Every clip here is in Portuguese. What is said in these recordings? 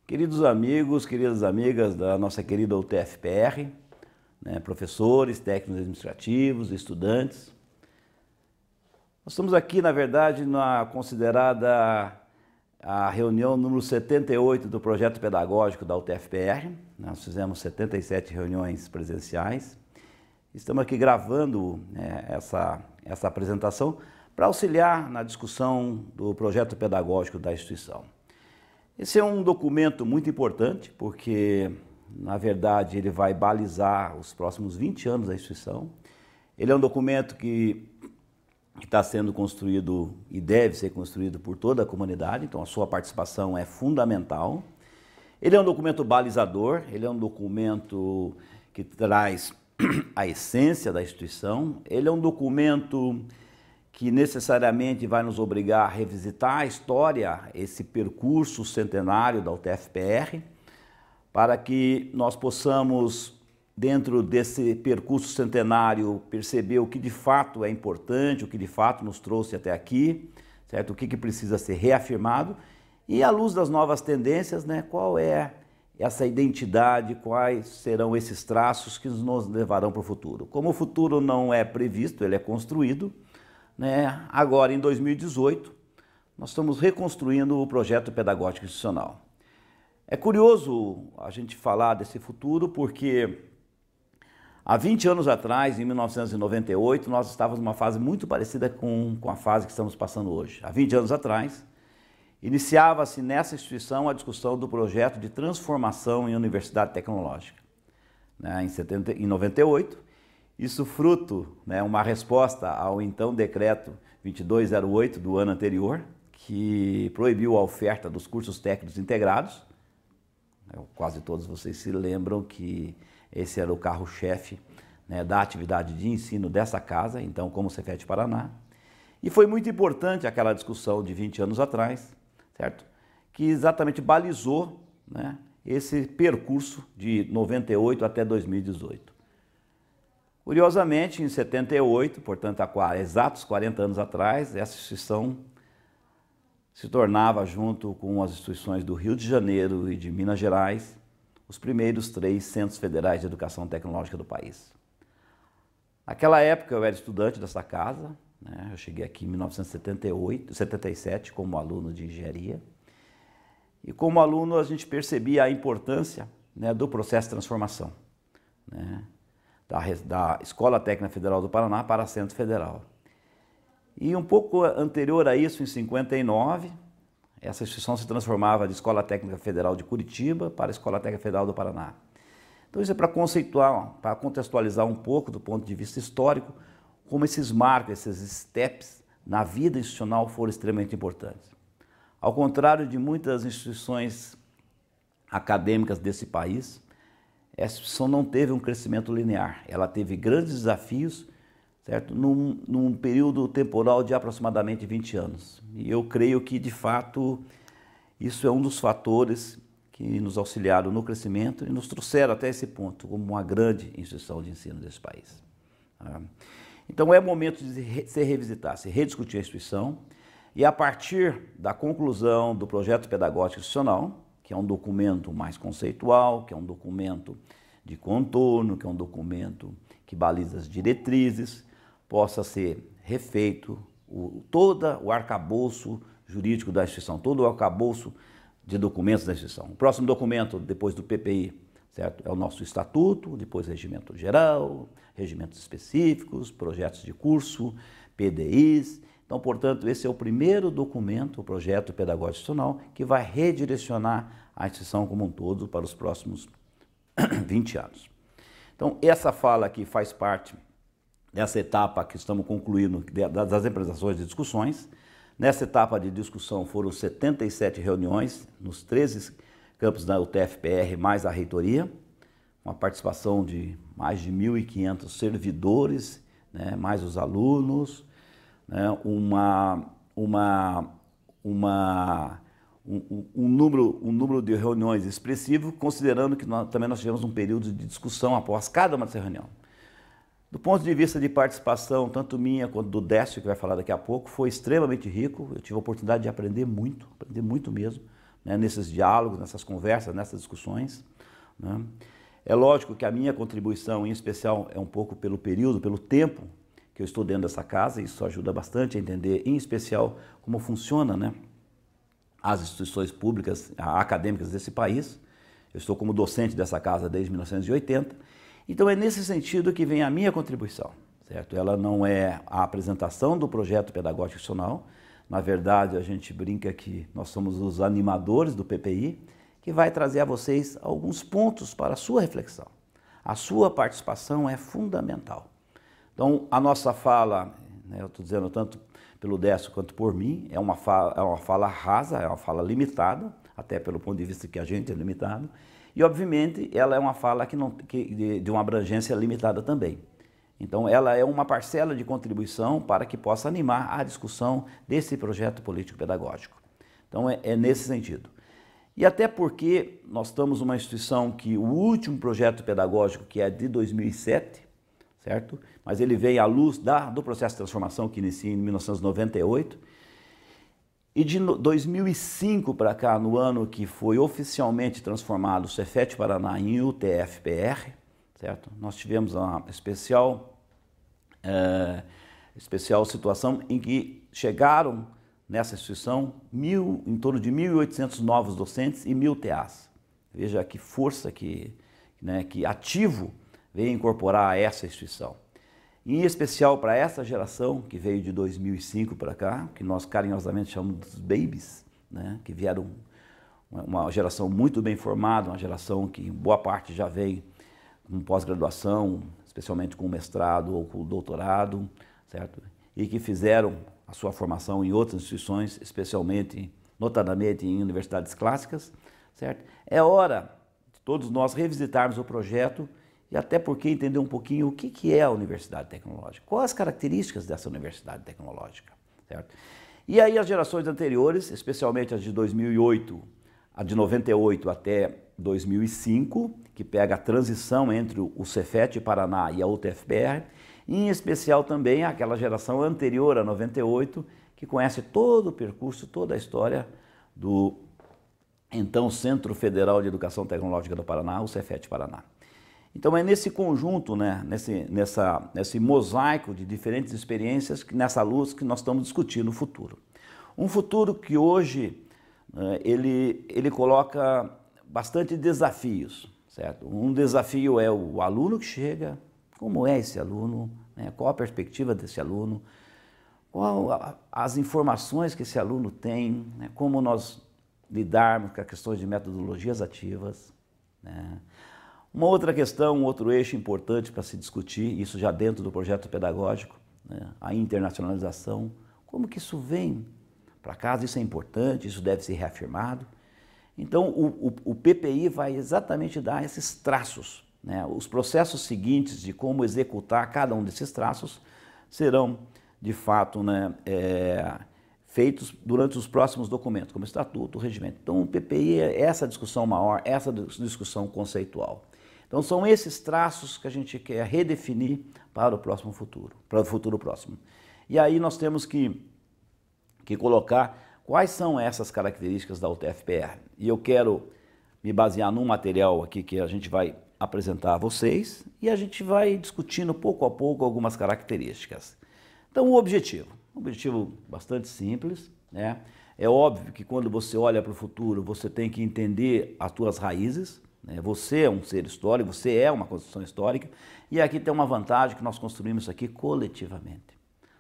Queridos amigos, queridas amigas da nossa querida UTFPR, professores, técnicos administrativos, estudantes, nós estamos aqui, na verdade, na considerada a reunião número 78 do projeto pedagógico da UTFPR. Nós fizemos 77 reuniões presenciais. Estamos aqui gravando essa apresentação para auxiliar na discussão do projeto pedagógico da instituição. Esse é um documento muito importante porque, na verdade, ele vai balizar os próximos 20 anos da instituição. Ele é um documento que está sendo construído e deve ser construído por toda a comunidade, então a sua participação é fundamental. Ele é um documento balizador, ele é um documento que traz a essência da instituição, ele é um documento que necessariamente vai nos obrigar a revisitar a história, esse percurso centenário da UTFPR, para que nós possamos, dentro desse percurso centenário, perceber o que de fato é importante, o que de fato nos trouxe até aqui, certo? O que precisa ser reafirmado e, à luz das novas tendências, qual é essa identidade, quais serão esses traços que nos levarão para o futuro. Como o futuro não é previsto, ele é construído, agora, em 2018, nós estamos reconstruindo o projeto pedagógico institucional. É curioso a gente falar desse futuro porque há 20 anos atrás, em 1998, nós estávamos numa fase muito parecida com a fase que estamos passando hoje. Há 20 anos atrás, iniciava-se nessa instituição a discussão do projeto de transformação em universidade tecnológica. Em 98, isso fruto, uma resposta ao então decreto 2208 do ano anterior, que proibiu a oferta dos cursos técnicos integrados. Quase todos vocês se lembram que esse era o carro-chefe da atividade de ensino dessa casa, então como Cefet Paraná. E foi muito importante aquela discussão de 20 anos atrás, certo? Que exatamente balizou esse percurso de 98 até 2018. Curiosamente, em 78, portanto, há exatos 40 anos atrás, essa instituição se tornava, junto com as instituições do Rio de Janeiro e de Minas Gerais, os primeiros 3 centros federais de educação tecnológica do país. Naquela época, eu era estudante dessa casa, eu cheguei aqui em 1977 como aluno de engenharia, e como aluno a gente percebia a importância do processo de transformação, da Escola Técnica Federal do Paraná para a Centro Federal. E um pouco anterior a isso, em 59, essa instituição se transformava de Escola Técnica Federal de Curitiba para a Escola Técnica Federal do Paraná. Então isso é para conceituar, para contextualizar um pouco do ponto de vista histórico, como esses marcos, esses steps na vida institucional foram extremamente importantes. Ao contrário de muitas instituições acadêmicas desse país, essa instituição não teve um crescimento linear, ela teve grandes desafios, certo? Num período temporal de aproximadamente 20 anos. E eu creio que, de fato, isso é um dos fatores que nos auxiliaram no crescimento e nos trouxeram até esse ponto, como uma grande instituição de ensino desse país. Então é momento de se revisitar, se rediscutir a instituição e, a partir da conclusão do projeto pedagógico institucional, que é um documento mais conceitual, que é um documento de contorno, que é um documento que baliza as diretrizes, possa ser refeito todo o arcabouço jurídico da instituição, todo o arcabouço de documentos da instituição. O próximo documento, depois do PPI, certo? É o nosso estatuto, depois regimento geral, regimentos específicos, projetos de curso, PDIs. Então, portanto, esse é o primeiro documento, o projeto pedagógico institucional, que vai redirecionar a instituição como um todo para os próximos 20 anos. Então, essa fala aqui faz parte dessa etapa que estamos concluindo das apresentações de discussões. Nessa etapa de discussão foram 77 reuniões nos 13 campos da UTFPR, mais a reitoria, uma participação de mais de 1.500 servidores, mais os alunos, um número de reuniões expressivo, considerando que também nós tivemos um período de discussão após cada uma dessa reunião. Do ponto de vista de participação, tanto minha quanto do Décio, que vai falar daqui a pouco, foi extremamente rico. Eu tive a oportunidade de aprender muito mesmo, né, nesses diálogos, nessas conversas, nessas discussões, né? É lógico que a minha contribuição, em especial, é um pouco pelo período, pelo tempo que eu estou dentro dessa casa, isso ajuda bastante a entender, em especial, como funciona, né, as instituições públicas, acadêmicas desse país. Eu estou como docente dessa casa desde 1980, então é nesse sentido que vem a minha contribuição, certo? Ela não é a apresentação do projeto pedagógico institucional, na verdade a gente brinca que nós somos os animadores do PPI, que vai trazer a vocês alguns pontos para a sua reflexão. A sua participação é fundamental. Então, a nossa fala, né, eu estou dizendo tanto pelo Décio quanto por mim, é uma fala rasa, é uma fala limitada, até pelo ponto de vista que a gente é limitado, e, obviamente, ela é uma fala de uma abrangência limitada também. Então, ela é uma parcela de contribuição para que possa animar a discussão desse projeto político-pedagógico. Então, é nesse sentido. E até porque nós estamos numa instituição que o último projeto pedagógico, que é de 2007, certo? Mas ele veio à luz do processo de transformação que inicia em 1998, e de 2005 para cá, no ano que foi oficialmente transformado o Cefet Paraná em UTF-PR, certo? Nós tivemos uma especial situação em que chegaram nessa instituição em torno de 1.800 novos docentes e 1.000 TAs. Veja que força, que ativo veio incorporar a essa instituição. Em especial para essa geração que veio de 2005 para cá, que nós carinhosamente chamamos dos babies, né, que vieram uma geração muito bem formada, uma geração que boa parte já veio com pós-graduação, especialmente com mestrado ou com doutorado, certo? E que fizeram a sua formação em outras instituições, especialmente, notadamente em universidades clássicas, certo? É hora de todos nós revisitarmos o projeto e até porque entender um pouquinho o que é a universidade tecnológica, quais as características dessa universidade tecnológica, certo? E aí as gerações anteriores, especialmente as de 2008, a de 98 até 2005, que pega a transição entre o Cefet Paraná e a UTF-PR, em especial também aquela geração anterior a 98, que conhece todo o percurso, toda a história do então Centro Federal de Educação Tecnológica do Paraná, o Cefet Paraná. Então é nesse conjunto, né, nesse mosaico de diferentes experiências, nessa luz que nós estamos discutindo o futuro. Um futuro que hoje ele coloca bastante desafios, certo? Um desafio é o aluno que chega, como é esse aluno, né? Qual a perspectiva desse aluno, qual as informações que esse aluno tem, né? Como nós lidarmos com as questões de metodologias ativas, né? Uma outra questão, um outro eixo importante para se discutir, isso já dentro do projeto pedagógico, né? A internacionalização, como que isso vem para casa, isso é importante, isso deve ser reafirmado. Então, o PPI vai exatamente dar esses traços, né? Os processos seguintes de como executar cada um desses traços serão, de fato, né, feitos durante os próximos documentos, como o Estatuto, o Regimento. Então, o PPI é essa discussão maior, essa discussão conceitual. Então, são esses traços que a gente quer redefinir para o próximo futuro, para o futuro próximo. E aí nós temos que colocar quais são essas características da UTF-PR. E eu quero me basear num material aqui que a gente vai apresentar a vocês e a gente vai discutindo pouco a pouco algumas características. Então, um objetivo bastante simples, né? É óbvio que quando você olha para o futuro, você tem que entender as suas raízes, né? Você é um ser histórico, você é uma construção histórica, e aqui tem uma vantagem que nós construímos isso aqui coletivamente,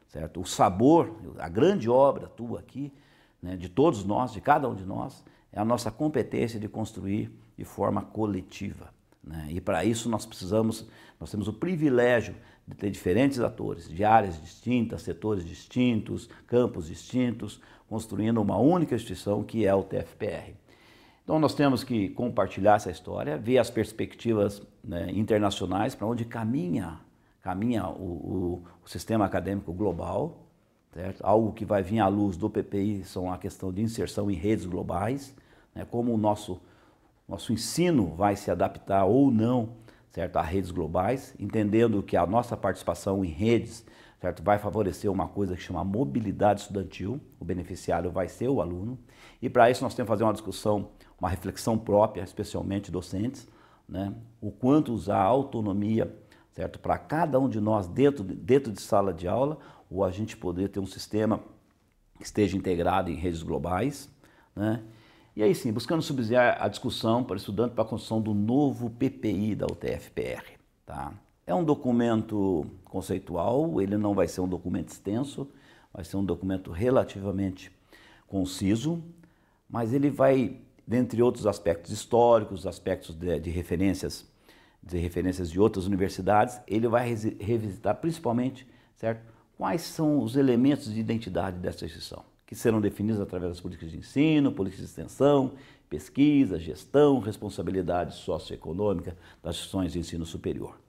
certo? O sabor, a grande obra tua aqui, né, de todos nós, de cada um de nós, é a nossa competência de construir de forma coletiva, né? E para isso nós temos o privilégio de ter diferentes atores, de áreas distintas, setores distintos, campos distintos, construindo uma única instituição que é o TFPR. Então nós temos que compartilhar essa história, ver as perspectivas, né, internacionais, para onde caminha o sistema acadêmico global, certo? Algo que vai vir à luz do PPI são a questão de inserção em redes globais, né, como o nosso ensino vai se adaptar ou não, certo, a redes globais, entendendo que a nossa participação em redes certo? Vai favorecer uma coisa que chama mobilidade estudantil, o beneficiário vai ser o aluno, e para isso nós temos que fazer uma discussão, uma reflexão própria, especialmente docentes, né? O quanto usar a autonomia, certo? Para cada um de nós dentro de sala de aula, ou a gente poder ter um sistema que esteja integrado em redes globais, né? E aí sim, buscando subsidiar a discussão para o estudante para a construção do novo PPI da UTF-PR. Tá? É um documento conceitual, ele não vai ser um documento extenso, vai ser um documento relativamente conciso, mas ele vai, dentre outros aspectos históricos, aspectos de referências de outras universidades, ele vai revisitar principalmente, certo? Quais são os elementos de identidade dessa instituição, que serão definidos através das políticas de ensino, políticas de extensão, pesquisa, gestão, responsabilidade socioeconômica das instituições de ensino superior.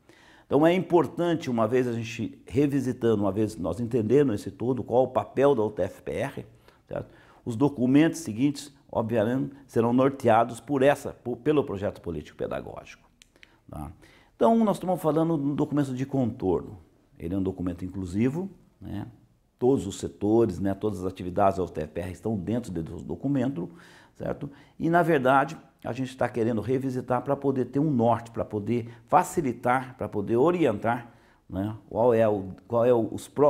Então é importante, uma vez a gente revisitando, uma vez nós entendendo esse todo, qual o papel da UTF-PR, certo? Os documentos seguintes, obviamente, serão norteados pelo projeto político-pedagógico. Tá? Então nós estamos falando de um documento de contorno. Ele é um documento inclusivo, né? Todos os setores, né, todas as atividades da UTF-PR estão dentro do documento, certo? E, na verdade, a gente está querendo revisitar para poder ter um norte, para poder facilitar, para poder orientar, né,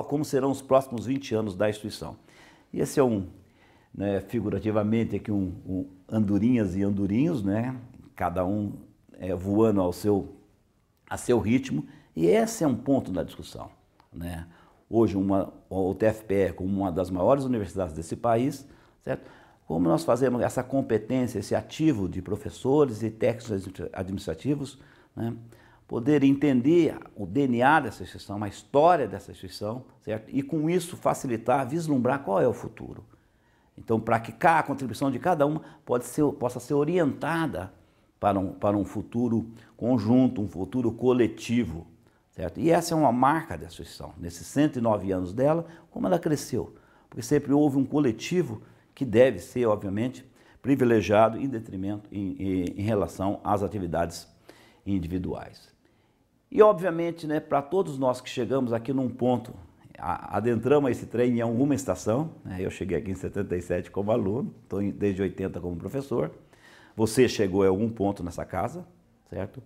como serão os próximos 20 anos da instituição. E esse é né, figurativamente, aqui andorinhas e andorinhos, né, cada um voando a seu ritmo, e esse é um ponto da discussão, né? Hoje, o UTF-PR, como uma das maiores universidades desse país, certo? Como nós fazemos essa competência, esse ativo de professores e técnicos administrativos, né? Poder entender o DNA dessa instituição, a história dessa instituição, certo? E com isso facilitar, vislumbrar qual é o futuro. Então, para que a contribuição de cada uma possa ser orientada para um futuro conjunto, um futuro coletivo. Certo? E essa é uma marca da instituição, nesses 109 anos dela, como ela cresceu. Porque sempre houve um coletivo que deve ser, obviamente, privilegiado em relação às atividades individuais. E, obviamente, né, para todos nós que chegamos aqui num ponto, adentramos esse trem em alguma estação, né, eu cheguei aqui em 77 como aluno, estou desde 80 como professor, você chegou a algum ponto nessa casa, certo?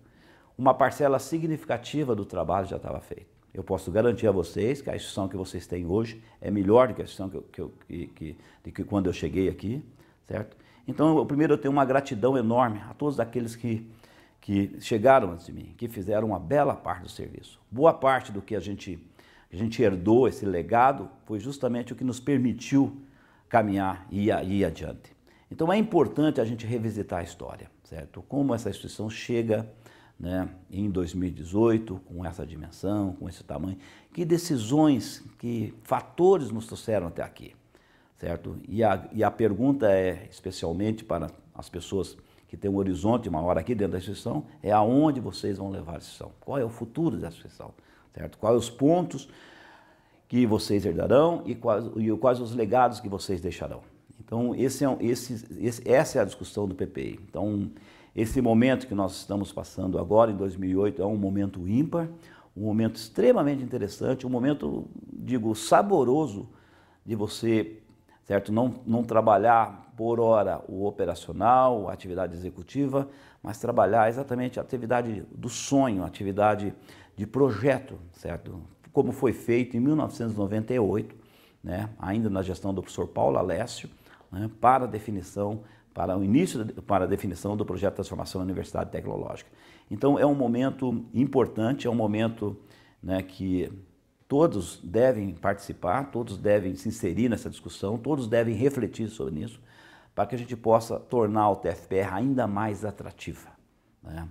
Uma parcela significativa do trabalho já estava feita. Eu posso garantir a vocês que a instituição que vocês têm hoje é melhor do que a instituição que quando eu cheguei aqui, certo? Então, primeiro eu tenho uma gratidão enorme a todos aqueles que chegaram antes de mim, que fizeram uma bela parte do serviço. Boa parte do que a gente herdou, esse legado, foi justamente o que nos permitiu caminhar e ir adiante. Então é importante a gente revisitar a história, certo? Como essa instituição chega, né, em 2018, com essa dimensão, com esse tamanho, que decisões, que fatores nos trouxeram até aqui, certo? E a pergunta é, especialmente para as pessoas que têm um horizonte maior aqui dentro da instituição, é aonde vocês vão levar a instituição? Qual é o futuro da instituição, certo? Quais os pontos que vocês herdarão e quais os legados que vocês deixarão? Então, essa é a discussão do PPI. Então, esse momento que nós estamos passando agora, em 2008, é um momento ímpar, um momento extremamente interessante, um momento, digo, saboroso de você, certo? Não trabalhar por hora o operacional, a atividade executiva, mas trabalhar exatamente a atividade do sonho, a atividade de projeto, certo? Como foi feito em 1998, né? Ainda na gestão do professor Paulo Alessio, né? Para a definição do projeto de transformação da Universidade Tecnológica. Então é um momento importante, é um momento, né, que todos devem participar, todos devem se inserir nessa discussão, todos devem refletir sobre isso, para que a gente possa tornar a UTF-PR ainda mais atrativa, né?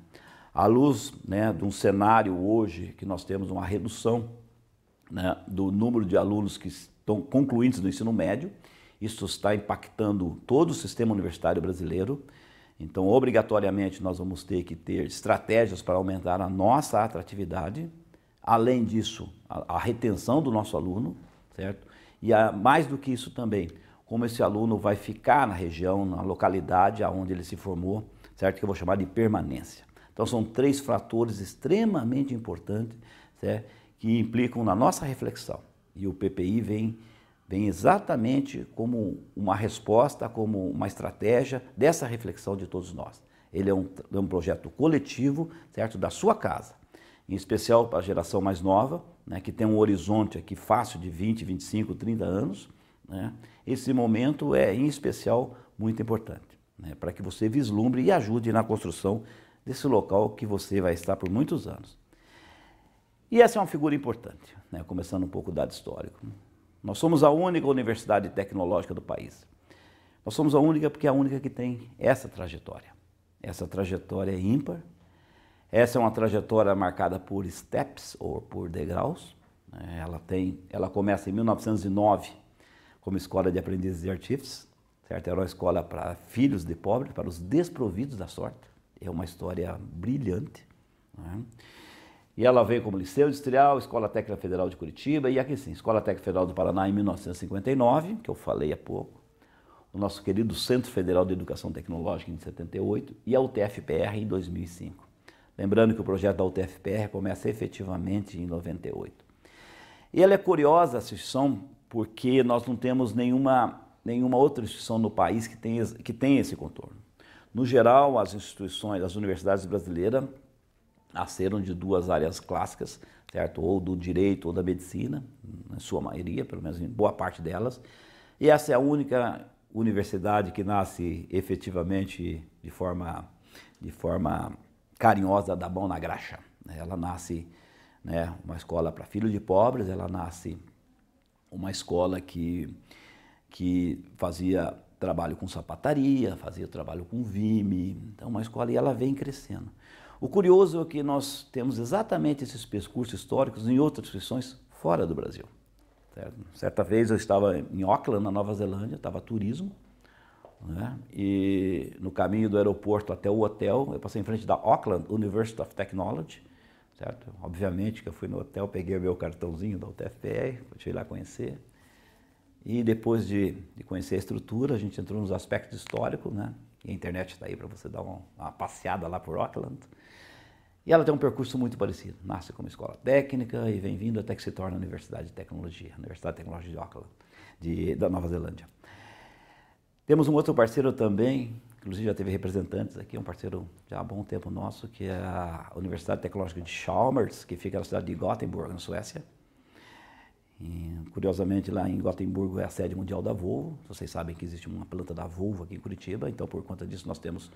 À luz, né, de um cenário hoje que nós temos uma redução, né, do número de alunos que estão concluintes do ensino médio. Isso está impactando todo o sistema universitário brasileiro. Então, obrigatoriamente, nós vamos ter que ter estratégias para aumentar a nossa atratividade. Além disso, a retenção do nosso aluno, certo? E mais do que isso também, como esse aluno vai ficar na região, na localidade onde ele se formou, certo? Que eu vou chamar de permanência. Então, são 3 fatores extremamente importantes, certo? Que implicam na nossa reflexão, E o PPI vem exatamente como uma resposta, como uma estratégia dessa reflexão de todos nós. Ele é um projeto coletivo, certo, da sua casa, em especial para a geração mais nova, né, que tem um horizonte aqui fácil de 20, 25, 30 anos. Né? Esse momento é, em especial, muito importante, né, para que você vislumbre e ajude na construção desse local que você vai estar por muitos anos. E essa é uma figura importante, né, começando um pouco o dado histórico. Nós somos a única universidade tecnológica do país. Nós somos a única porque é a única que tem essa trajetória. Essa trajetória é ímpar. Essa é uma trajetória marcada por steps, ou por degraus. Ela começa em 1909 como escola de aprendizes e artífices. Certo? Era uma escola para filhos de pobres, para os desprovidos da sorte. É uma história brilhante. Né? E ela veio como Liceu Industrial, Escola Técnica Federal de Curitiba, e aqui sim, Escola Técnica Federal do Paraná em 1959, que eu falei há pouco, o nosso querido Centro Federal de Educação Tecnológica em 78 e a UTF-PR em 2005. Lembrando que o projeto da UTF-PR começa efetivamente em 98. E ela é curiosa, essa instituição, porque nós não temos nenhuma outra instituição no país que tem esse contorno. No geral, as instituições, as universidades brasileiras, nasceram de duas áreas clássicas, certo? Ou do direito ou da medicina, na sua maioria, pelo menos em boa parte delas. E essa é a única universidade que nasce efetivamente de forma carinhosa da mão na graxa. Ela nasce, né, uma escola para filhos de pobres, ela nasce uma escola que fazia trabalho com sapataria, fazia trabalho com vime, então uma escola, e ela vem crescendo. O curioso é que nós temos exatamente esses percursos históricos em outras instituições fora do Brasil. Certo? Certa vez eu estava em Auckland, na Nova Zelândia, estava turismo, né? E no caminho do aeroporto até o hotel, eu passei em frente da Auckland University of Technology, certo? Obviamente que eu fui no hotel, peguei o meu cartãozinho da UTF-PR, fui lá conhecer. E depois de conhecer a estrutura, a gente entrou nos aspectos históricos, né? E a internet está aí para você dar uma passeada lá por Auckland. E ela tem um percurso muito parecido. Nasce como escola técnica e vem vindo até que se torna a Universidade de Tecnologia, Universidade de Tecnologia de Auckland, da Nova Zelândia. Temos um outro parceiro também, inclusive já teve representantes aqui, um parceiro já há bom tempo nosso, que é a Universidade Tecnológica de Chalmers, que fica na cidade de Gothenburg, na Suécia. E, curiosamente, lá em Gotemburgo é a sede mundial da Volvo. Vocês sabem que existe uma planta da Volvo aqui em Curitiba, então por conta disso nós temos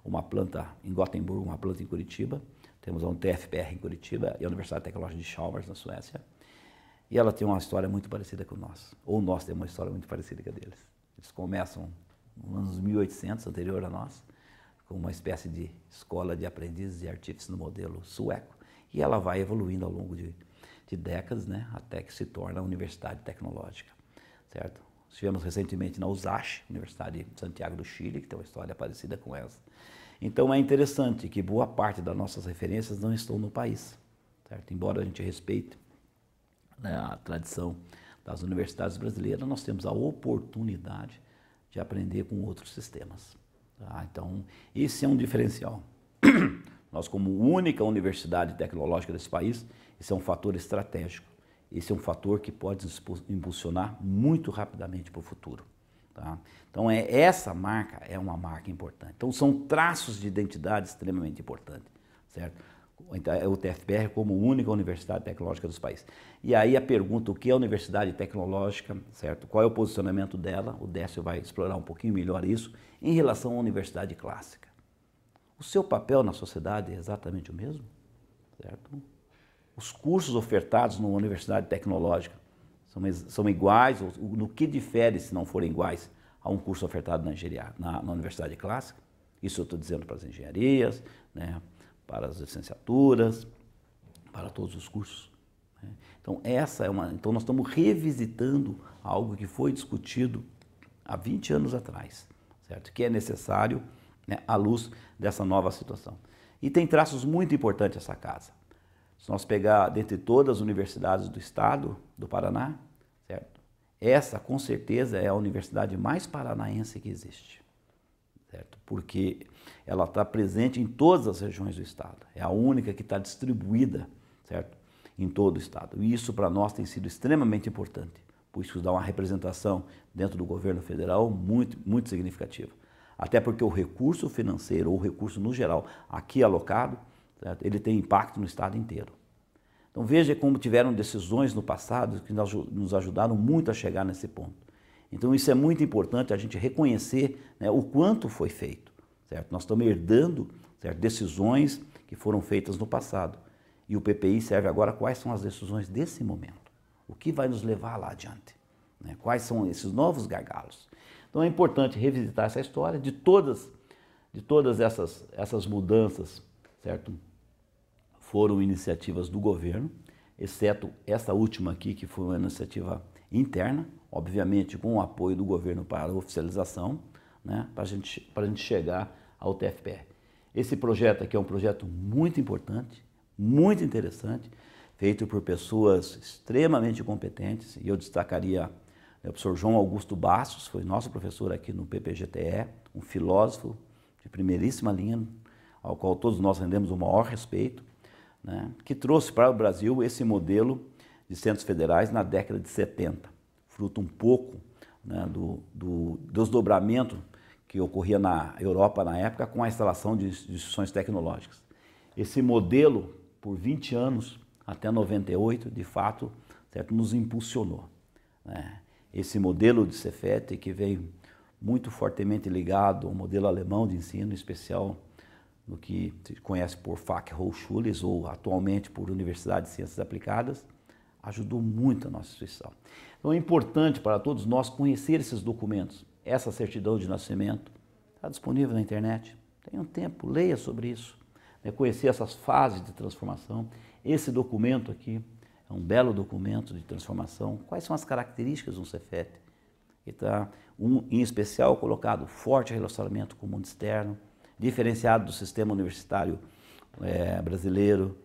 uma planta em Gotemburgo, uma planta em Curitiba. Temos a UTF-PR em Curitiba e a Universidade Tecnológica de Chalmers, na Suécia. E ela tem uma história muito parecida com nós, ou nós temos uma história muito parecida com a deles. Eles começam nos anos 1800, anterior a nós, com uma espécie de escola de aprendizes e artífices no modelo sueco, e ela vai evoluindo ao longo de décadas, né, até que se torna a Universidade Tecnológica, certo? Estivemos recentemente na USACH, Universidade de Santiago do Chile, que tem uma história parecida com essa. Então é interessante que boa parte das nossas referências não estão no país, certo? Embora a gente respeite, né, a tradição das universidades brasileiras, nós temos a oportunidade de aprender com outros sistemas. Tá? Então, esse é um diferencial. Nós, como única universidade tecnológica desse país, esse é um fator estratégico. Esse é um fator que pode impulsionar muito rapidamente para o futuro. Tá? Então, essa marca é uma marca importante. Então, são traços de identidade extremamente importantes, certo? O UTF-PR como única universidade tecnológica dos países. E aí a pergunta, o que é a universidade tecnológica, certo? Qual é o posicionamento dela? O Décio vai explorar um pouquinho melhor isso em relação à universidade clássica. O seu papel na sociedade é exatamente o mesmo, certo? Os cursos ofertados numa universidade tecnológica são iguais, ou no que difere, se não forem iguais, a um curso ofertado na universidade clássica? Isso eu estou dizendo para as engenharias, né, para as licenciaturas, para todos os cursos. Né? Então, então nós estamos revisitando algo que foi discutido há 20 anos atrás, certo? Que é necessário, né, à luz dessa nova situação. E tem traços muito importantes essa casa. Se nós pegar dentre todas as universidades do estado do Paraná, certo? Essa, com certeza, é a universidade mais paranaense que existe, certo? Porque ela está presente em todas as regiões do estado. É a única que está distribuída, certo? em todo o Estado. E isso para nós tem sido extremamente importante, pois isso dá uma representação dentro do governo federal muito significativa. Até porque o recurso financeiro, ou o recurso no geral, aqui alocado, certo? Ele tem impacto no Estado inteiro. Então veja como tiveram decisões no passado que nos ajudaram muito a chegar nesse ponto. Então isso é muito importante a gente reconhecer, né, o quanto foi feito. Certo? Nós estamos herdando, certo, decisões que foram feitas no passado. E o PPI serve agora quais são as decisões desse momento. O que vai nos levar lá adiante? Né? Quais são esses novos gargalos? Então é importante revisitar essa história de todas essas mudanças, certo? Foram iniciativas do governo, exceto essa última aqui, que foi uma iniciativa interna, obviamente com o apoio do governo para a oficialização, né, para a gente chegar ao TFPR. Esse projeto aqui é um projeto muito importante, muito interessante, feito por pessoas extremamente competentes, e eu destacaria o professor João Augusto Bastos, foi nosso professor aqui no PPGTE, um filósofo de primeiríssima linha, ao qual todos nós rendemos o maior respeito, né, que trouxe para o Brasil esse modelo de centros federais na década de 70, fruto um pouco, né, do desdobramento que ocorria na Europa na época com a instalação de instituições tecnológicas. Esse modelo, por 20 anos, até 98, de fato, certo, nos impulsionou, né? Esse modelo de Cefet, que veio muito fortemente ligado ao modelo alemão de ensino, em especial no que se conhece por Fachhochschulen, ou atualmente por Universidade de Ciências Aplicadas, ajudou muito a nossa instituição. Então é importante para todos nós conhecer esses documentos. Essa certidão de nascimento está disponível na internet. Tenha um tempo, leia sobre isso, né? Conhecer essas fases de transformação. Esse documento aqui é um belo documento de transformação. Quais são as características de um Cefet? Está, em especial, colocado forte relacionamento com o mundo externo, diferenciado do sistema universitário brasileiro.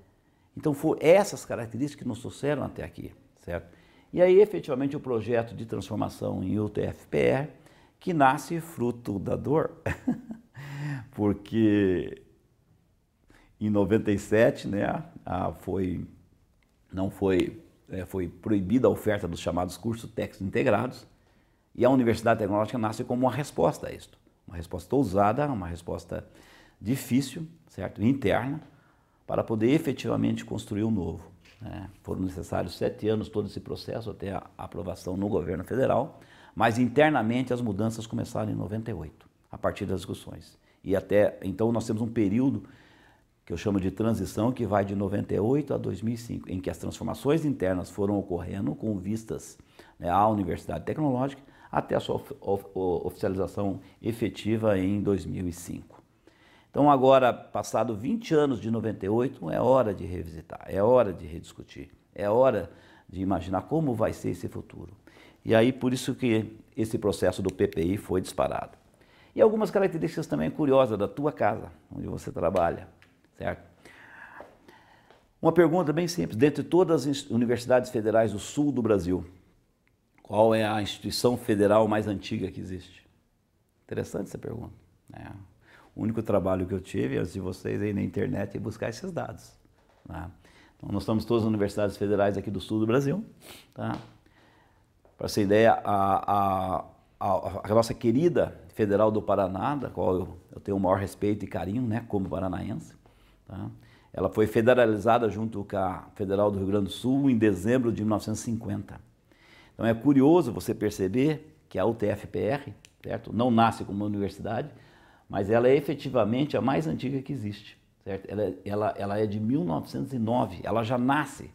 Então, foram essas características que nos trouxeram até aqui, certo? E aí, efetivamente, o projeto de transformação em UTFPR, que nasce fruto da dor, porque em 97, né, foi proibida a oferta dos chamados cursos técnicos integrados, e a Universidade Tecnológica nasce como uma resposta a isto. Uma resposta ousada, uma resposta difícil, certo? Interna, para poder efetivamente construir o novo, né? Foram necessários 7 anos todo esse processo até a aprovação no governo federal, mas internamente as mudanças começaram em 98, a partir das discussões. E até então nós temos um período que eu chamo de transição, que vai de 98 a 2005, em que as transformações internas foram ocorrendo com vistas, né, à Universidade Tecnológica, até a sua oficialização efetiva em 2005. Então agora, passado 20 anos de 98, é hora de revisitar, é hora de rediscutir, é hora de imaginar como vai ser esse futuro. E aí, por isso que esse processo do PPI foi disparado. E algumas características também curiosas da tua casa, onde você trabalha, certo? Uma pergunta bem simples, dentre todas as universidades federais do sul do Brasil, qual é a instituição federal mais antiga que existe? Interessante essa pergunta, né? O único trabalho que eu tive, antes de vocês, aí na internet, é buscar esses dados, tá? Então, nós estamos todas as universidades federais aqui do sul do Brasil, tá? Para você ter ideia, a nossa querida Federal do Paraná, da qual eu tenho o maior respeito e carinho, né, como paranaense, tá? Ela foi federalizada junto com a Federal do Rio Grande do Sul em dezembro de 1950. Então é curioso você perceber que a UTFPR, certo, não nasce como uma universidade, mas ela é efetivamente a mais antiga que existe, certo? Ela é de 1909, ela já nasce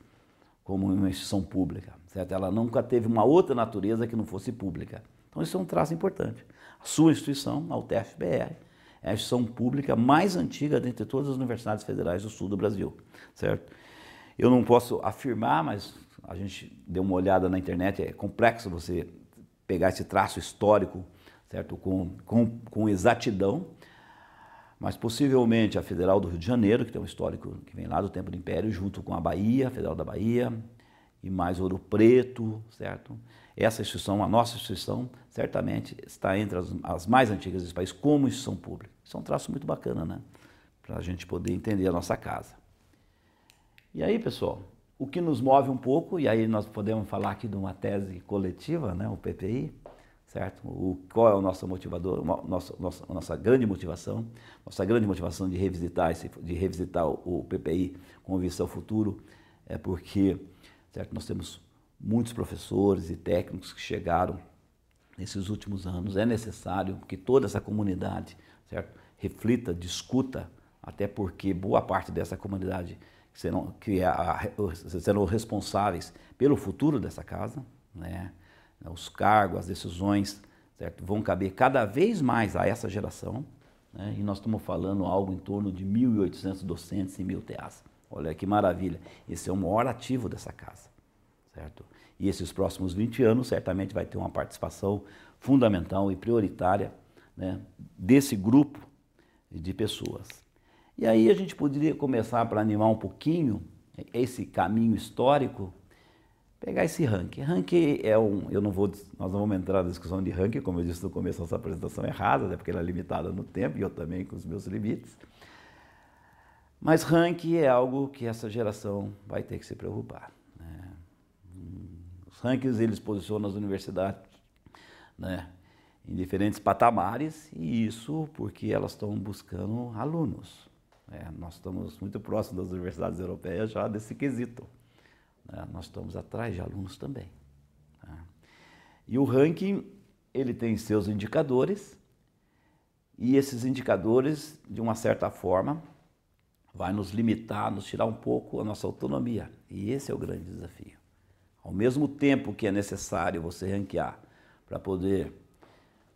como uma instituição pública, certo? Ela nunca teve uma outra natureza que não fosse pública. Então isso é um traço importante. A sua instituição, a UTFPR, é a instituição pública mais antiga dentre todas as universidades federais do sul do Brasil, certo? Eu não posso afirmar, mas a gente deu uma olhada na internet, é complexo você pegar esse traço histórico, certo, com exatidão, mas possivelmente a Federal do Rio de Janeiro, que tem um histórico que vem lá do tempo do Império, junto com a Bahia, a Federal da Bahia, e mais Ouro Preto, certo? Essa instituição, a nossa instituição, certamente está entre as mais antigas desse país como instituição pública. Isso é um traço muito bacana, né? Para a gente poder entender a nossa casa. E aí, pessoal, o que nos move um pouco, e aí nós podemos falar aqui de uma tese coletiva, né, o PPI, certo? Qual é o nosso motivador, nossa grande motivação? Nossa grande motivação de revisitar o PPI com vista ao futuro é porque, certo, nós temos muitos professores e técnicos que chegaram nesses últimos anos. É necessário que toda essa comunidade, certo, reflita, discuta, até porque boa parte dessa comunidade serão responsáveis pelo futuro dessa casa, né? Os cargos, as decisões, certo, vão caber cada vez mais a essa geração, né? E nós estamos falando algo em torno de 1.800 docentes e 1.000 TAs. Olha que maravilha, esse é o maior ativo dessa casa, certo? E esses próximos 20 anos certamente vai ter uma participação fundamental e prioritária, né, desse grupo de pessoas. E aí a gente poderia começar, para animar um pouquinho esse caminho histórico, pegar esse ranking. Ranking é nós não vamos entrar na discussão de ranking, como eu disse no começo dessa apresentação errada, né, porque ela é limitada no tempo e eu também com os meus limites. Mas ranking é algo que essa geração vai ter que se preocupar, né? Os rankings, eles posicionam as universidades, né, em diferentes patamares, e isso porque elas estão buscando alunos. Nós estamos muito próximos das universidades europeias já desse quesito, né? Nós estamos atrás de alunos também, né? E o ranking, ele tem seus indicadores, e esses indicadores, de uma certa forma, vai nos limitar, nos tirar um pouco a nossa autonomia. E esse é o grande desafio. Ao mesmo tempo que é necessário você ranquear para poder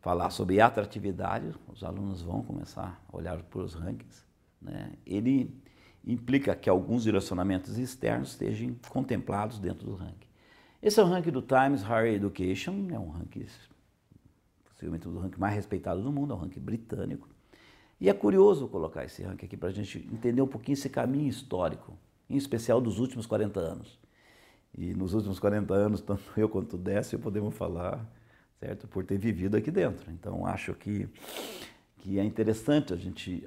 falar sobre atratividade, os alunos vão começar a olhar para os rankings, né? Ele implica que alguns direcionamentos externos estejam contemplados dentro do ranking. Esse é o ranking do Times Higher Education, é um ranking, possivelmente o ranking mais respeitado do mundo, é um ranking britânico. E é curioso colocar esse ranking aqui para a gente entender um pouquinho esse caminho histórico, em especial dos últimos 40 anos. E nos últimos 40 anos, tanto eu quanto o Décio podemos falar, certo, por ter vivido aqui dentro. Então, acho que é interessante a gente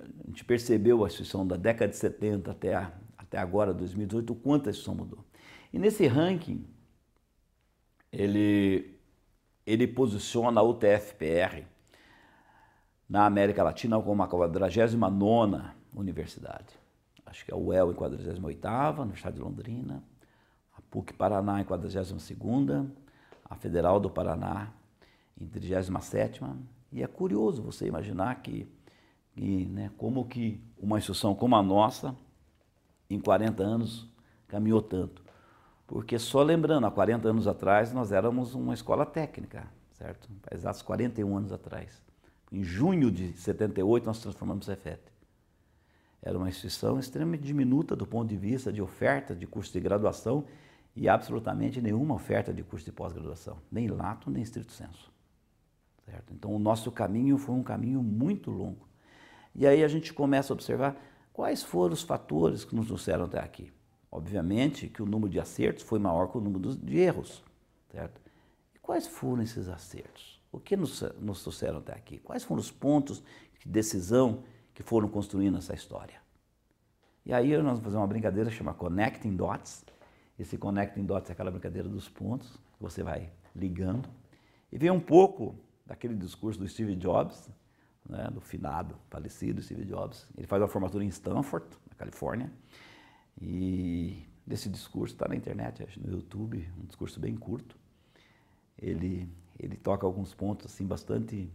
percebeu a instituição da década de 70 até agora, 2018, o quanto a instituição mudou. E nesse ranking, ele posiciona a UTF-PR na América Latina como a 49ª universidade. Acho que a UEL em 48ª, a Universidade de Londrina, a PUC Paraná em 42ª, a Federal do Paraná em 37ª. E é curioso você imaginar né, como que uma instituição como a nossa, em 40 anos, caminhou tanto. Porque só lembrando, há 40 anos atrás, nós éramos uma escola técnica, certo? Há exatos 41 anos atrás. Em junho de 78, nós transformamos o Cefet. Era uma instituição extremamente diminuta do ponto de vista de oferta de curso de graduação e absolutamente nenhuma oferta de curso de pós-graduação, nem lato, nem stricto sensu. Certo? Então, o nosso caminho foi um caminho muito longo. E aí a gente começa a observar quais foram os fatores que nos trouxeram até aqui. Obviamente que o número de acertos foi maior que o número de erros, certo? E quais foram esses acertos? O que nos trouxeram até aqui? Quais foram os pontos de decisão que foram construindo essa história? E aí nós vamos fazer uma brincadeira chamada Connecting Dots. Esse Connecting Dots é aquela brincadeira dos pontos que você vai ligando. E vem um pouco daquele discurso do Steve Jobs, né, do finado, falecido Steve Jobs. Ele faz uma formatura em Stanford, na Califórnia. E desse discurso está na internet, acho, no YouTube, um discurso bem curto. Ele toca alguns pontos assim, bastante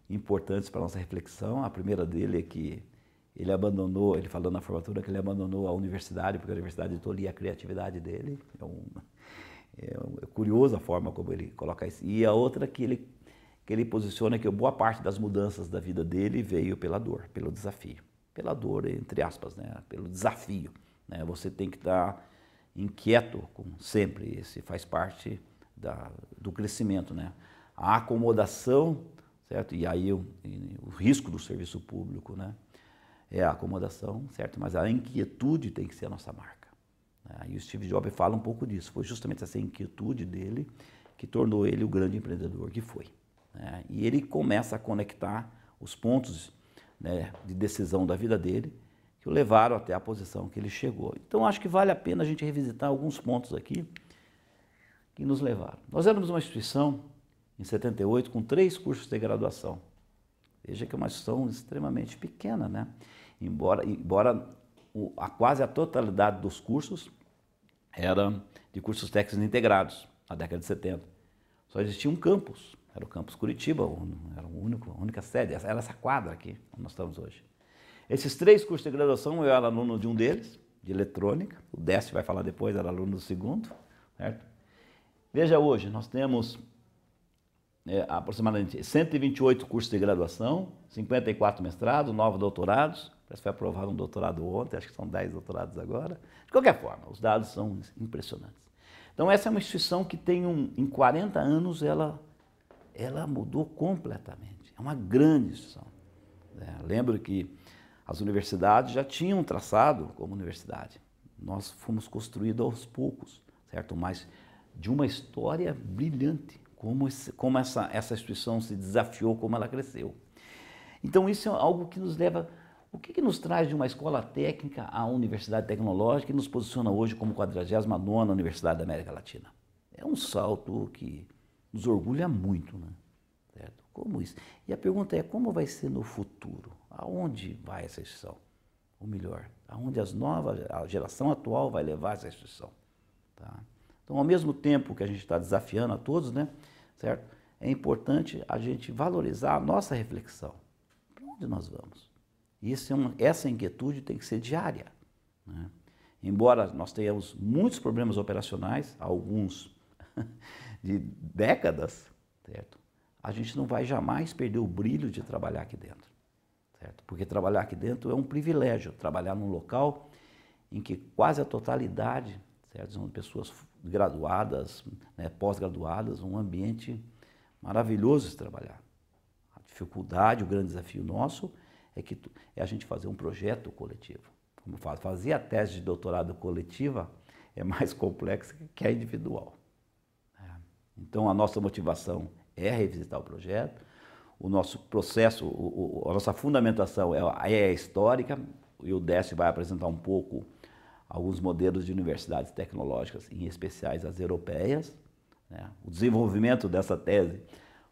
importantes para a nossa reflexão. A primeira dele é que ele abandonou, ele falou na formatura que ele abandonou a universidade, porque a universidade tolia a criatividade dele. É curiosa a forma como ele coloca isso. E a outra que ele posiciona que boa parte das mudanças da vida dele veio pela dor, pelo desafio. Pela dor, entre aspas, né? Pelo desafio. Né? Você tem que estar inquieto sempre, esse faz parte do crescimento, né? A acomodação, certo? E aí o risco do serviço público, né? É a acomodação, certo? Mas a inquietude tem que ser a nossa marca. Né? E o Steve Jobs fala um pouco disso. Foi justamente essa inquietude dele que tornou ele o grande empreendedor que foi. Né? E ele começa a conectar os pontos, né, de decisão da vida dele, que que o levaram até a posição que ele chegou. Então, acho que vale a pena a gente revisitar alguns pontos aqui que nos levaram. Nós éramos uma instituição, em 78, com 3 cursos de graduação. Veja que é uma instituição extremamente pequena, né? Embora quase a totalidade dos cursos era de cursos técnicos integrados, na década de 70. Só existia um campus, era o campus Curitiba, era a única sede, era essa quadra aqui, onde nós estamos hoje. Esses 3 cursos de graduação, eu era aluno de um deles, de eletrônica, o Décio vai falar depois, era aluno do segundo, certo? Veja hoje, nós temos aproximadamente 128 cursos de graduação, 54 mestrados, 9 doutorados, parece que foi aprovado um doutorado ontem, acho que são 10 doutorados agora. De qualquer forma, os dados são impressionantes. Então essa é uma instituição que tem em 40 anos ela mudou completamente, é uma grande instituição. Lembro que as universidades já tinham traçado como universidade. Nós fomos construídos aos poucos, certo? Mas de uma história brilhante, como essa instituição se desafiou, como ela cresceu. Então isso é algo que nos leva... O que nos traz de uma escola técnica à universidade tecnológica e nos posiciona hoje como 49ª Universidade da América Latina? É um salto que nos orgulha muito, né? Certo? Como isso? E a pergunta é, como vai ser no futuro? Aonde vai essa instituição? Ou melhor, aonde a geração atual vai levar essa instituição? Tá? Então, ao mesmo tempo que a gente está desafiando a todos, né, certo? É importante a gente valorizar a nossa reflexão. Para onde nós vamos? Essa inquietude tem que ser diária, né? Embora nós tenhamos muitos problemas operacionais, alguns de décadas, certo? A gente não vai jamais perder o brilho de trabalhar aqui dentro, certo? Porque trabalhar aqui dentro é um privilégio, trabalhar num local em que quase a totalidade, certo? São pessoas graduadas, né, pós-graduadas, um ambiente maravilhoso de trabalhar. A dificuldade, o grande desafio nosso é a gente fazer um projeto coletivo. Como eu falo, fazer a tese de doutorado coletiva é mais complexa que a individual. Então, a nossa motivação é revisitar o projeto, o nosso processo, a nossa fundamentação é histórica, e o Décio vai apresentar um pouco alguns modelos de universidades tecnológicas, em especiais as europeias, né? O desenvolvimento dessa tese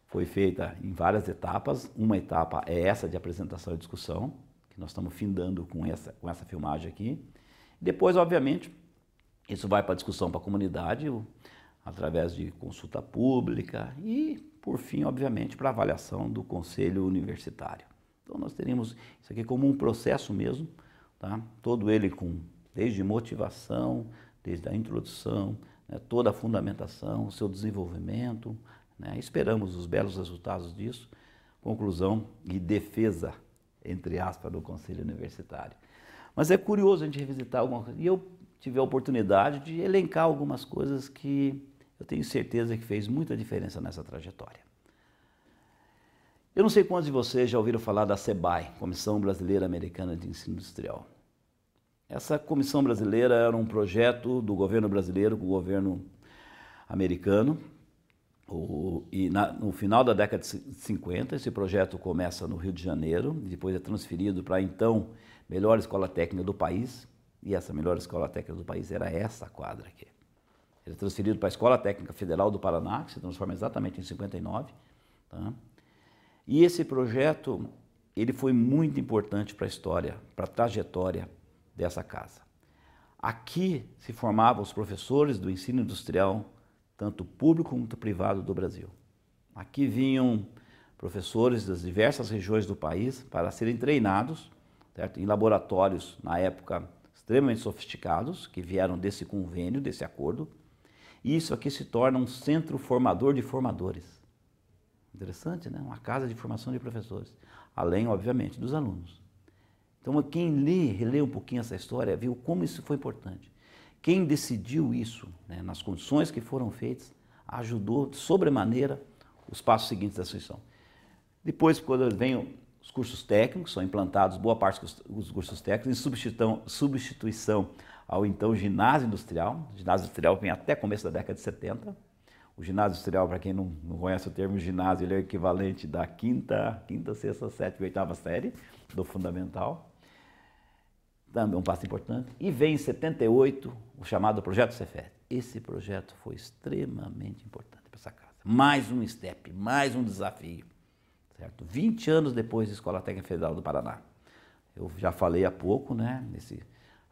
foi feita em várias etapas. Uma etapa é essa de apresentação e discussão, que nós estamos findando com essa filmagem aqui. Depois, obviamente, isso vai para a discussão para a comunidade, através de consulta pública e, por fim, obviamente, para a avaliação do Conselho Universitário. Então, nós teremos isso aqui como um processo mesmo, tá? Todo ele desde motivação, desde a introdução, né, toda a fundamentação, o seu desenvolvimento, né? Esperamos os belos resultados disso, conclusão e defesa, entre aspas, do Conselho Universitário. Mas é curioso a gente revisitar alguma coisa. E eu tive a oportunidade de elencar algumas coisas que eu tenho certeza que fez muita diferença nessa trajetória. Eu não sei quantos de vocês já ouviram falar da CBAI, Comissão Brasileira Americana de Ensino Industrial. Essa comissão brasileira era um projeto do governo brasileiro com o governo americano. No final da década de 50, esse projeto começa no Rio de Janeiro, depois é transferido para a então melhor escola técnica do país, e essa melhor escola técnica do país era essa quadra aqui. Ele é transferido para a Escola Técnica Federal do Paraná, que se transforma exatamente em 59. Tá? E esse projeto ele foi muito importante para a história, para a trajetória dessa casa. Aqui se formavam os professores do ensino industrial, tanto público quanto privado do Brasil. Aqui vinham professores das diversas regiões do país para serem treinados, certo? Em laboratórios, na época, extremamente sofisticados, que vieram desse convênio, desse acordo. E isso aqui se torna um centro formador de formadores. Interessante, né? Uma casa de formação de professores, além, obviamente, dos alunos. Então, quem relê um pouquinho essa história, viu como isso foi importante. Quem decidiu isso, né, nas condições que foram feitas, ajudou de sobremaneira os passos seguintes da instituição. Depois, quando vem os cursos técnicos, são implantados boa parte dos cursos técnicos em substituição ao então ginásio industrial. O ginásio industrial vem até começo da década de 70. O ginásio industrial, para quem não conhece o termo ginásio, ele é o equivalente da quinta, sexta, sétima e oitava série do fundamental. também um passo importante. E vem em 78 o chamado Projeto Cefet. Esse projeto foi extremamente importante para essa casa. Mais um step, mais um desafio. Certo? 20 anos depois da Escola Técnica Federal do Paraná. Eu já falei há pouco, né,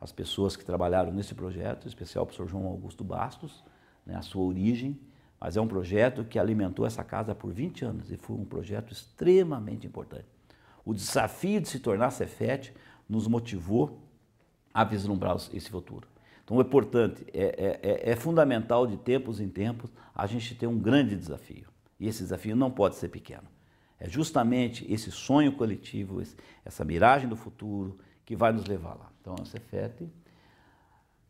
as pessoas que trabalharam nesse projeto, em especial o professor João Augusto Bastos, né, a sua origem, mas é um projeto que alimentou essa casa por 20 anos e foi um projeto extremamente importante. O desafio de se tornar Cefet nos motivou a vislumbrar esse futuro. Então é importante, é fundamental de tempos em tempos a gente ter um grande desafio. E esse desafio não pode ser pequeno. É justamente esse sonho coletivo, essa miragem do futuro que vai nos levar lá. Então a Cefet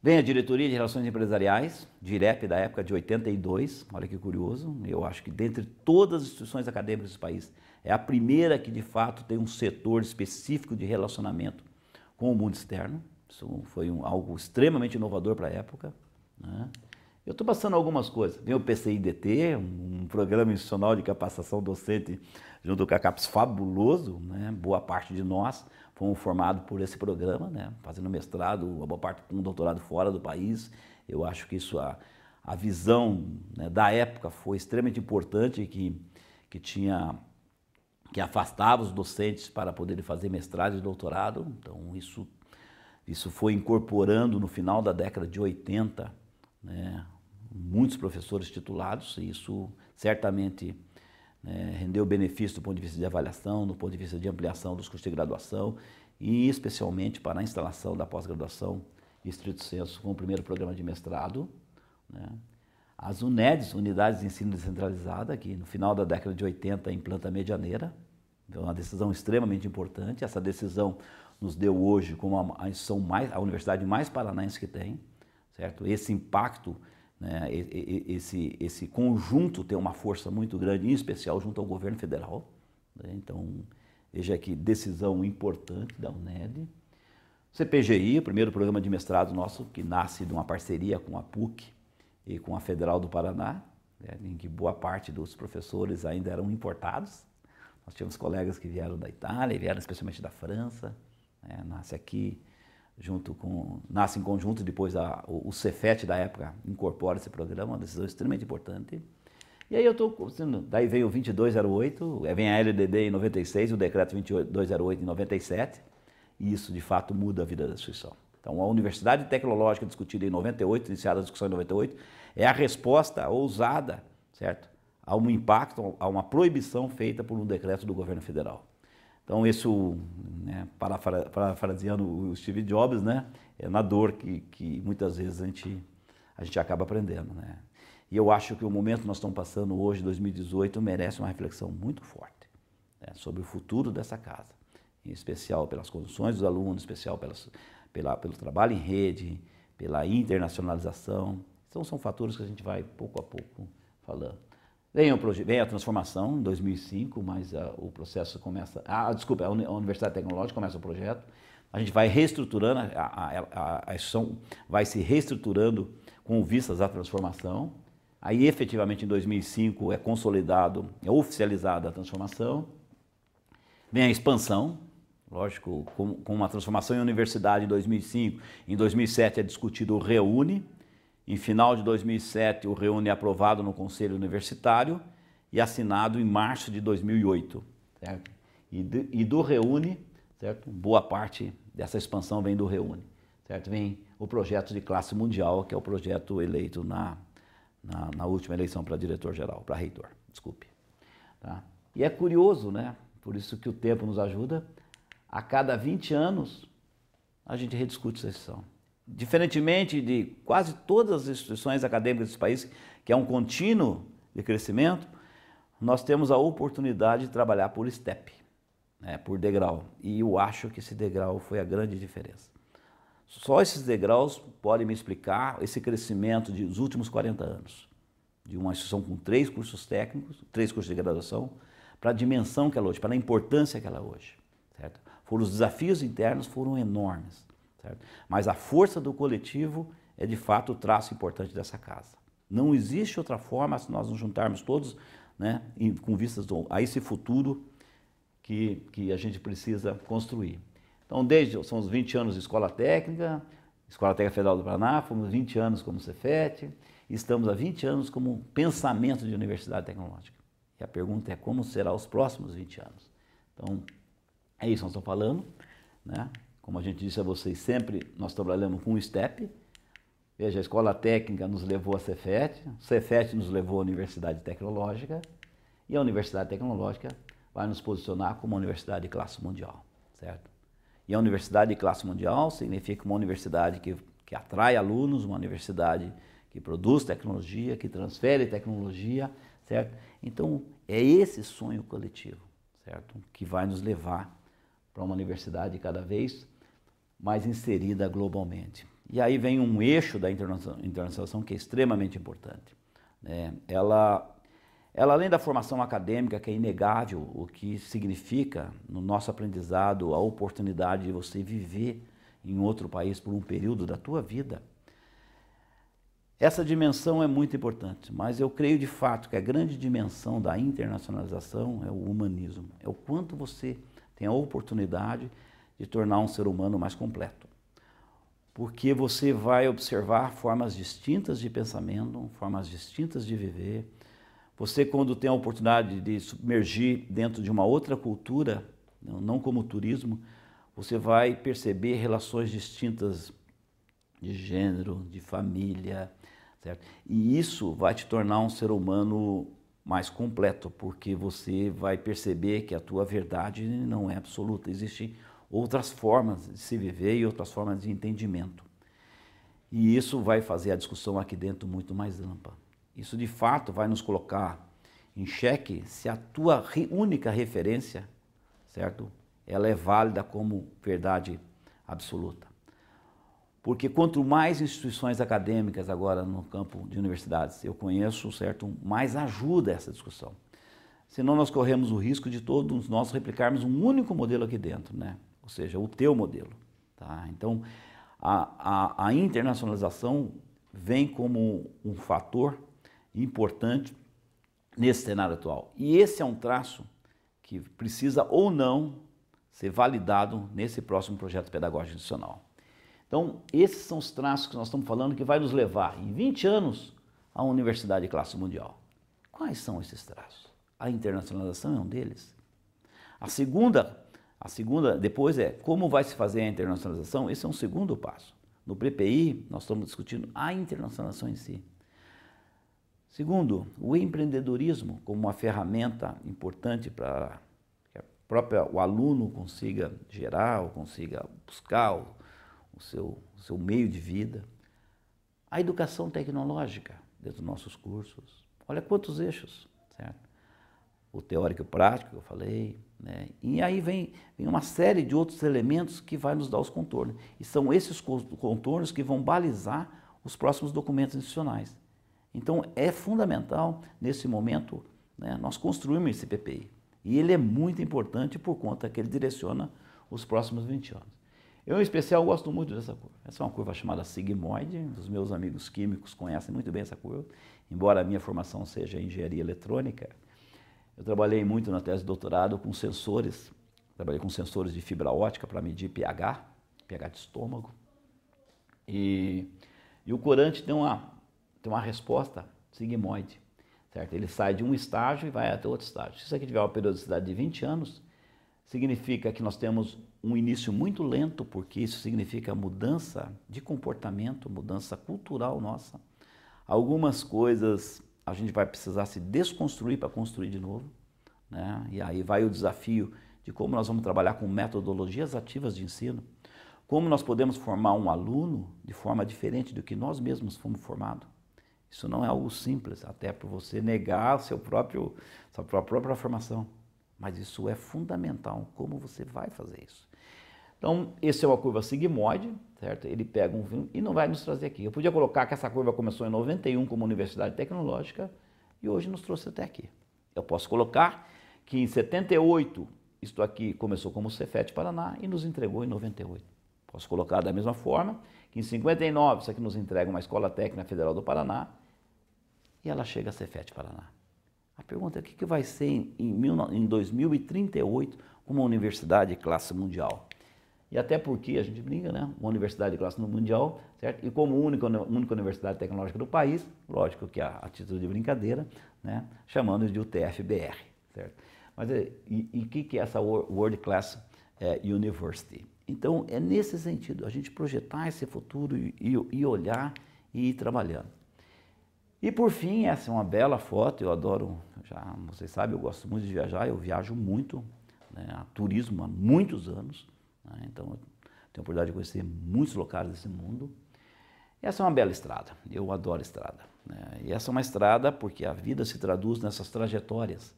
vem a Diretoria de Relações Empresariais, DIREP da época de 82, olha que curioso, eu acho que dentre todas as instituições acadêmicas do país, é a primeira que de fato tem um setor específico de relacionamento com o mundo externo. Isso foi algo extremamente inovador para a época, né? Eu estou passando algumas coisas. Vem o PCI-DT, um programa institucional de capacitação docente junto com a CAPES fabuloso, né? Boa parte de nós fomos formados por esse programa, né? Fazendo mestrado, a boa parte com doutorado fora do país. Eu acho que isso, a visão, né, da época foi extremamente importante, que afastava os docentes para poderem fazer mestrado e doutorado. Então isso foi incorporando no final da década de 80, né, muitos professores titulados, e isso certamente, né, rendeu benefício do ponto de vista de avaliação, do ponto de vista de ampliação dos cursos de graduação e especialmente para a instalação da pós-graduação em estrito senso com o primeiro programa de mestrado, né. As UNEDs, Unidades de Ensino Descentralizada, que no final da década de 80 implanta a Medianeira, então uma decisão extremamente importante. Essa decisão nos deu hoje como a universidade mais paranaense que tem, certo? Esse impacto, né, esse conjunto tem uma força muito grande, em especial junto ao governo federal, né? Então, veja que decisão importante da UNED. CPGI, o primeiro programa de mestrado nosso, que nasce de uma parceria com a PUC e com a Federal do Paraná, né, em que boa parte dos professores ainda eram importados. Nós tínhamos colegas que vieram da Itália, vieram especialmente da França, né, nasce aqui, nasce em conjunto, depois o Cefet da época incorpora esse programa, uma decisão extremamente importante. E aí daí veio o 2208, vem a LDD em 96, o decreto 2208 em 97, e isso de fato muda a vida da instituição. Então a Universidade Tecnológica discutida em 98, iniciada a discussão em 98, é a resposta ousada, certo, a um impacto, a uma proibição feita por um decreto do governo federal. Então isso, né, parafraseando o Steve Jobs, né, é na dor que muitas vezes a gente acaba aprendendo, né. E eu acho que o momento que nós estamos passando hoje, 2018, merece uma reflexão muito forte, né, sobre o futuro dessa casa, em especial pelas condições dos alunos, em especial pelo trabalho em rede, pela internacionalização. Então são fatores que a gente vai pouco a pouco falando. Vem a transformação em 2005, mas o processo começa... desculpa, a Universidade Tecnológica começa o projeto. A gente vai reestruturando, a instituição vai se reestruturando com vistas à transformação. Aí, efetivamente, em 2005 é consolidado, é oficializada a transformação. Vem a expansão, lógico, com uma transformação em universidade em 2005. Em 2007 é discutido o REUNE. Em final de 2007, o REUNE é aprovado no Conselho Universitário e assinado em março de 2008. Certo? E do REUNE, certo? Boa parte dessa expansão vem do REUNE. Certo? Vem o projeto de classe mundial, que é o projeto eleito na última eleição para diretor-geral, para reitor, desculpe. Tá? E é curioso, né? Por isso que o tempo nos ajuda. A cada 20 anos, a gente rediscute essa sessão. Diferentemente de quase todas as instituições acadêmicas desse país, que é um contínuo de crescimento, nós temos a oportunidade de trabalhar por step, né, por degrau. E eu acho que esse degrau foi a grande diferença. Só esses degraus podem me explicar esse crescimento dos últimos 40 anos. De uma instituição com 3 cursos técnicos, 3 cursos de graduação, para a dimensão que ela é hoje, para a importância que ela é hoje. Certo? Os desafios internos foram enormes. Certo? Mas a força do coletivo é de fato o traço importante dessa casa. Não existe outra forma, se nós nos juntarmos todos, né, com vistas a esse futuro que a gente precisa construir. Então, são os 20 anos de Escola Técnica Federal do Paraná, fomos 20 anos como Cefet, e estamos há 20 anos como pensamento de universidade tecnológica. E a pergunta é como será os próximos 20 anos. Então, é isso que nós estamos falando, né? Como a gente disse a vocês, sempre nós trabalhamos com o STEP. Veja, a Escola Técnica nos levou a Cefet, o Cefet nos levou à Universidade Tecnológica, e a Universidade Tecnológica vai nos posicionar como uma universidade de classe mundial, certo? E a universidade de classe mundial significa uma universidade que atrai alunos, uma universidade que produz tecnologia, que transfere tecnologia, certo? Então, é esse sonho coletivo, certo? Que vai nos levar para uma universidade cada vez mais inserida globalmente. E aí vem um eixo da internacionalização que é extremamente importante, né? Ela, além da formação acadêmica, que é inegável, o que significa no nosso aprendizado a oportunidade de você viver em outro país por um período da tua vida, essa dimensão é muito importante, mas eu creio de fato que a grande dimensão da internacionalização é o humanismo, é o quanto você tem a oportunidade de tornar um ser humano mais completo. Porque você vai observar formas distintas de pensamento, formas distintas de viver. Você, quando tem a oportunidade de submergir dentro de uma outra cultura, não como turismo, você vai perceber relações distintas de gênero, de família, certo? E isso vai te tornar um ser humano mais completo, porque você vai perceber que a tua verdade não é absoluta. Existem outras formas de se viver e outras formas de entendimento. E isso vai fazer a discussão aqui dentro muito mais ampla. Isso, de fato, vai nos colocar em xeque se a tua única referência, certo? Ela é válida como verdade absoluta. Porque quanto mais instituições acadêmicas agora no campo de universidades eu conheço, certo? Mais ajuda essa discussão. Senão nós corremos o risco de todos nós replicarmos um único modelo aqui dentro, né? Ou seja, o teu modelo. Tá? Então, a internacionalização vem como um fator importante nesse cenário atual. E esse é um traço que precisa ou não ser validado nesse próximo projeto pedagógico institucional. Então, esses são os traços que nós estamos falando que vai nos levar, em 20 anos, a uma universidade de classe mundial. Quais são esses traços? A internacionalização é um deles. A segunda, depois é como vai se fazer a internacionalização. Esse é um segundo passo. No PPI, nós estamos discutindo a internacionalização em si. Segundo, o empreendedorismo como uma ferramenta importante para que o aluno consiga gerar, ou consiga buscar o seu meio de vida. A educação tecnológica dentro dos nossos cursos. Olha quantos eixos, certo? O teórico e o prático, que eu falei, né? E aí vem uma série de outros elementos que vai nos dar os contornos. E são esses contornos que vão balizar os próximos documentos institucionais. Então, é fundamental, nesse momento, né, nós construirmos esse PPI. E ele é muito importante por conta que ele direciona os próximos 20 anos. Eu, em especial, gosto muito dessa curva. Essa é uma curva chamada sigmoide. Os meus amigos químicos conhecem muito bem essa curva. Embora a minha formação seja engenharia eletrônica, eu trabalhei muito na tese de doutorado com sensores. Trabalhei com sensores de fibra ótica para medir pH de estômago. E o corante tem uma resposta sigmoide, certo? Ele sai de um estágio e vai até outro estágio. Se isso aqui tiver uma periodicidade de 20 anos, significa que nós temos um início muito lento, porque isso significa mudança de comportamento, mudança cultural nossa. Algumas coisas a gente vai precisar se desconstruir para construir de novo, né? E aí vai o desafio de como nós vamos trabalhar com metodologias ativas de ensino, como nós podemos formar um aluno de forma diferente do que nós mesmos fomos formados. Isso não é algo simples, até para você negar sua própria formação. Mas isso é fundamental, como você vai fazer isso. Então, essa é uma curva sigmoide, certo? Ele pega um fio e não vai nos trazer aqui. Eu podia colocar que essa curva começou em 91 como Universidade Tecnológica e hoje nos trouxe até aqui. Eu posso colocar que em 78, isto aqui começou como Cefet Paraná e nos entregou em 98. Posso colocar da mesma forma que em 59, isso aqui nos entrega uma Escola Técnica Federal do Paraná e ela chega a Cefet Paraná. A pergunta é o que vai ser em 2038 como uma universidade de classe mundial? e até porque a gente brinca, né? Uma universidade de classe mundial, certo? E como única universidade tecnológica do país, lógico que a título de brincadeira, né? Chamando de UTF-BR, certo? Mas o que é essa World Class University? Então, é nesse sentido, a gente projetar esse futuro e olhar e ir trabalhando. E por fim, essa é uma bela foto, eu adoro, já vocês sabem, eu gosto muito de viajar, eu viajo muito, né, a turismo há muitos anos, né, então eu tenho a oportunidade de conhecer muitos locais desse mundo. Essa é uma bela estrada, eu adoro estrada, né, e essa é uma estrada porque a vida se traduz nessas trajetórias.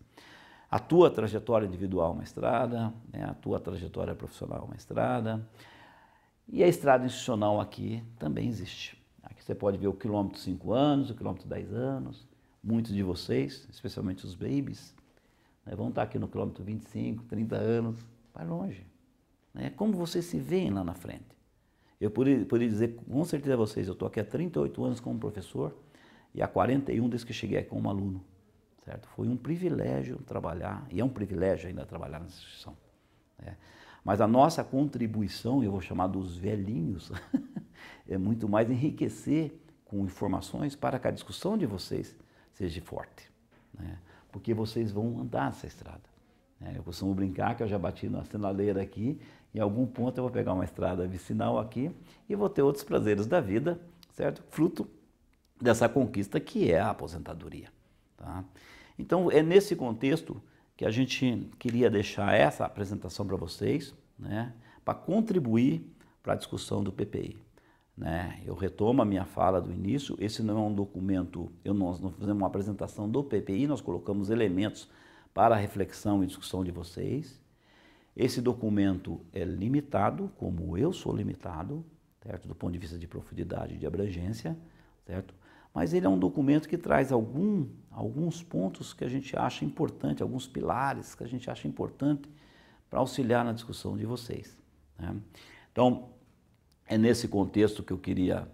A tua trajetória individual é uma estrada, né, a tua trajetória profissional é uma estrada, e a estrada institucional aqui também existe. Aqui você pode ver o quilômetro 5 anos, o quilômetro 10 anos. Muitos de vocês, especialmente os babies, né, vão estar aqui no quilômetro 25, 30 anos. Vai longe. Né? Como vocês se veem lá na frente? Eu poderia dizer com certeza a vocês, eu estou aqui há 38 anos como professor e há 41 desde que cheguei aqui como aluno. Certo? Foi um privilégio trabalhar, e é um privilégio ainda trabalhar nessa instituição. Né? Mas a nossa contribuição, eu vou chamar dos velhinhos, é muito mais enriquecer com informações para que a discussão de vocês seja forte, né? Porque vocês vão andar nessa estrada. Né? Eu costumo brincar que eu já bati na sinaleira aqui, em algum ponto eu vou pegar uma estrada vicinal aqui e vou ter outros prazeres da vida, certo? Fruto dessa conquista que é a aposentadoria. Tá? Então é nesse contexto que a gente queria deixar essa apresentação para vocês, né? Para contribuir para a discussão do PPI. Né? Eu retomo a minha fala do início, esse não é um documento, nós não fizemos uma apresentação do PPI, nós colocamos elementos para a reflexão e discussão de vocês. Esse documento é limitado, como eu sou limitado, certo? Do ponto de vista de profundidade e de abrangência, certo? Mas ele é um documento que traz alguns pontos que a gente acha importante, alguns pilares que a gente acha importante para auxiliar na discussão de vocês. Né? Então, é nesse contexto que eu queria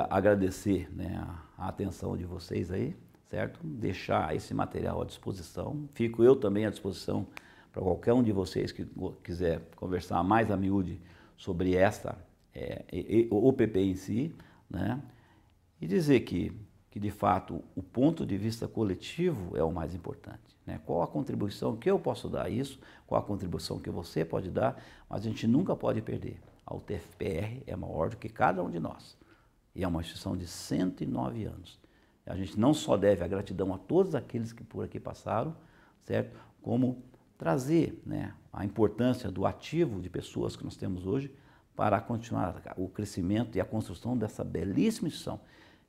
agradecer, né, a atenção de vocês aí, certo? Deixar esse material à disposição. Fico eu também à disposição para qualquer um de vocês que quiser conversar mais a miúde sobre o PPI em si, né? E dizer que de fato o ponto de vista coletivo é o mais importante. Né? Qual a contribuição que eu posso dar a isso, qual a contribuição que você pode dar, mas a gente nunca pode perder. A UTF-PR é maior do que cada um de nós. E é uma instituição de 109 anos. A gente não só deve a gratidão a todos aqueles que por aqui passaram, certo? Como trazer, né, a importância do ativo de pessoas que nós temos hoje para continuar o crescimento e a construção dessa belíssima instituição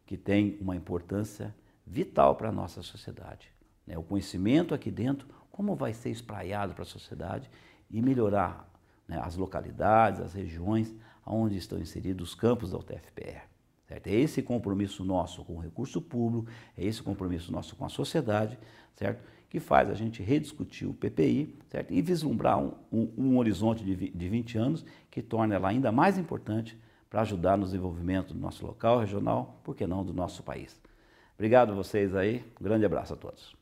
que tem uma importância vital para a nossa sociedade. Né? O conhecimento aqui dentro, como vai ser espraiado para a sociedade e melhorar, né, as localidades, as regiões onde estão inseridos os campos da UTF-PR. Certo? É esse compromisso nosso com o recurso público, é esse compromisso nosso com a sociedade, certo? Que faz a gente rediscutir o PPI, certo? E vislumbrar um horizonte de 20 anos que torna ela ainda mais importante para ajudar no desenvolvimento do nosso local, regional, por que não do nosso país. Obrigado a vocês aí, um grande abraço a todos.